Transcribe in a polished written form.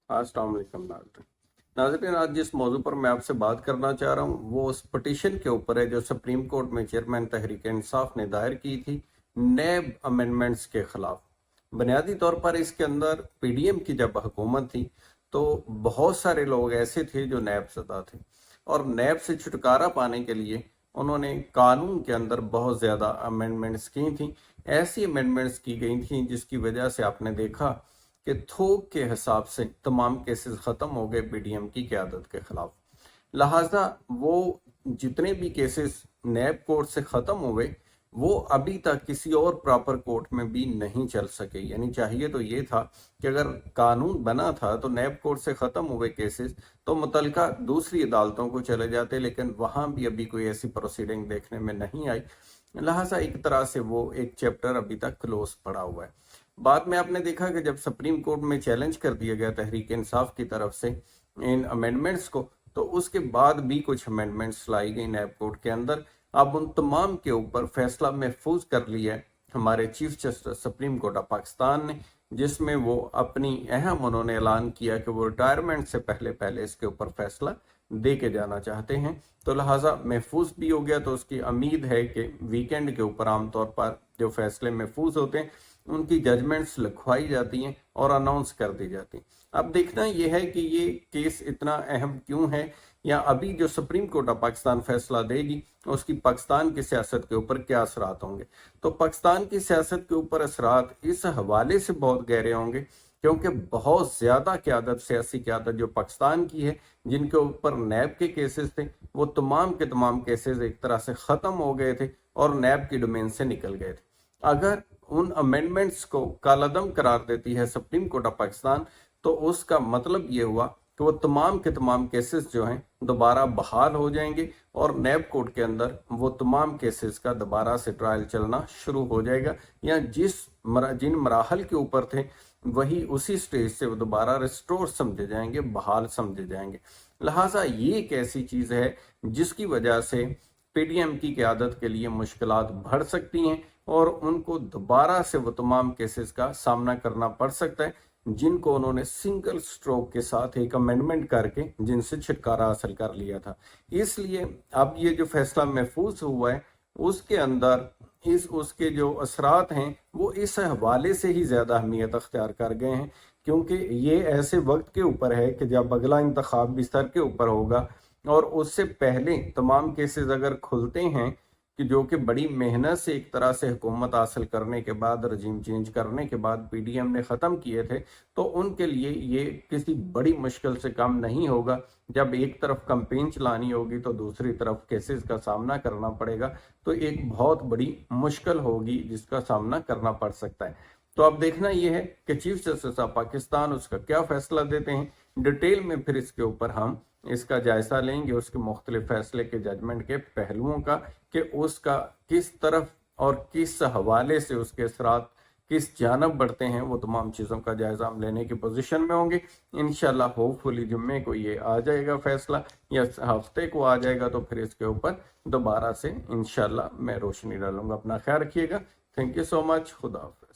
अस्सलाम वालेकुम नाज़रीन, आज जिस मौजू पर मैं आपसे बात करना चाह रहा हूँ वो उस पटिशन के ऊपर है जो सुप्रीम कोर्ट में चेयरमैन तहरीक इंसाफ ने दायर की थी नैब अमेंडमेंट्स के खिलाफ। बुनियादी तौर पर इसके अंदर पीडीएम की जब हुकूमत थी तो बहुत सारे लोग ऐसे थे जो नैब ज़दा थे और नैब से छुटकारा पाने के लिए उन्होंने कानून के अंदर बहुत ज़्यादा अमेंडमेंट्स की थी। ऐसी अमेंडमेंट्स की गई थी जिसकी वजह से आपने देखा कि थोक के हिसाब से तमाम केसेस ख़त्म हो गए पीडीएम की क़यादत के खिलाफ। लिहाजा वो जितने भी केसेस नैब कोर्ट से ख़त्म हुए वो अभी तक किसी और प्रॉपर कोर्ट में भी नहीं चल सके। यानी चाहिए तो ये था कि अगर कानून बना था तो नैब कोर्ट से ख़त्म हुए केसेस तो मुतलका दूसरी अदालतों को चले जाते, लेकिन वहाँ भी अभी कोई ऐसी प्रोसीडिंग देखने में नहीं आई। लिहाजा एक तरह से वो एक चैप्टर अभी तक क्लोज पड़ा हुआ है। बाद में आपने देखा कि जब सुप्रीम कोर्ट में चैलेंज कर दिया गया तहरीक इंसाफ की तरफ से इन अमेंडमेंट्स को, तो उसके बाद भी कुछ अमेंडमेंट्स लाई गई नैब कोर्ट के अंदर। अब उन तमाम के ऊपर फैसला महफूज कर लिया है हमारे chief justice supreme court of Pakistan ने, जिसमें वो अपनी अहम उन्होंने ऐलान किया कि वो रिटायरमेंट से पहले पहले इसके ऊपर फैसला दे के जाना चाहते हैं। तो लिहाजा महफूज भी हो गया, तो उसकी उम्मीद है कि वीकेंड के ऊपर आमतौर पर जो फैसले महफूज होते हैं उनकी जजमेंट्स लिखवाई जाती हैं और अनाउंस कर दी जाती हैं। अब देखना यह है कि ये केस इतना अहम क्यों है, या अभी जो सुप्रीम कोर्ट ऑफ पाकिस्तान फैसला देगी उसकी पाकिस्तान की सियासत के ऊपर क्या असरात होंगे। तो पाकिस्तान की सियासत के ऊपर असरात इस हवाले से बहुत गहरे होंगे क्योंकि बहुत ज्यादा क़यादत, सियासी क़यादत जो पाकिस्तान की है, जिनके ऊपर नैब के केसेस थे, वो तमाम के तमाम केसेस एक तरह से ख़त्म हो गए थे और नैब की डोमेन से निकल गए थे। अगर उन अमेंडमेंट्स को कालादम करार देती है सुप्रीम कोर्ट ऑफ पाकिस्तान तो उसका मतलब ये हुआ कि वो तमाम के तमाम केसेस जो हैं दोबारा बहाल हो जाएंगे और नैब कोर्ट के अंदर वो तमाम केसेस का दोबारा से ट्रायल चलना शुरू हो जाएगा, या जिन मराहल के ऊपर थे वही उसी स्टेज से वो दोबारा रिस्टोर समझे जाएंगे, बहाल समझे जाएंगे। लिहाजा ये एक ऐसी चीज है जिसकी वजह से पीडीएम की क़यादत के लिए मुश्किलात बढ़ सकती हैं और उनको दोबारा से वो तमाम केसेस का सामना करना पड़ सकता है जिनको उन्होंने सिंगल स्ट्रोक के साथ एक अमेंडमेंट करके जिनसे छुटकारा हासिल कर लिया था। इसलिए अब ये जो फैसला महफूज हुआ है उसके अंदर उसके जो असरात हैं वो इस हवाले से ही ज़्यादा अहमियत अख्तियार कर गए हैं क्योंकि ये ऐसे वक्त के ऊपर है कि जब अगला इंतखाब भी सर के ऊपर होगा और उससे पहले तमाम केसेस अगर खुलते हैं कि जो कि बड़ी मेहनत से एक तरह से हुकूमत हासिल करने के बाद, रजीम चेंज करने के बाद पीडीएम ने ख़त्म किए थे, तो उनके लिए ये किसी बड़ी मुश्किल से कम नहीं होगा। जब एक तरफ कैंपेन चलानी होगी तो दूसरी तरफ केसेस का सामना करना पड़ेगा, तो एक बहुत बड़ी मुश्किल होगी जिसका सामना करना पड़ सकता है। तो अब देखना यह है कि चीफ जस्टिस ऑफ पाकिस्तान उसका क्या फैसला देते हैं। डिटेल में फिर इसके ऊपर हम इसका जायजा लेंगे, उसके मुख्तलिफ फैसले के जजमेंट के पहलुओं का, कि उसका किस तरफ और किस हवाले से उसके असरात किस जानब बढ़ते हैं, वो तमाम चीज़ों का जायजा हम लेने की पोजीशन में होंगे। इंशाल्लाह होपफुली जुम्मे को ये आ जाएगा फैसला या हफ्ते को आ जाएगा, तो फिर इसके ऊपर दोबारा से इंशाल्लाह मैं रोशनी डालूंगा। अपना ख्याल रखिएगा। Thank you so much. खुदा हाफिज़।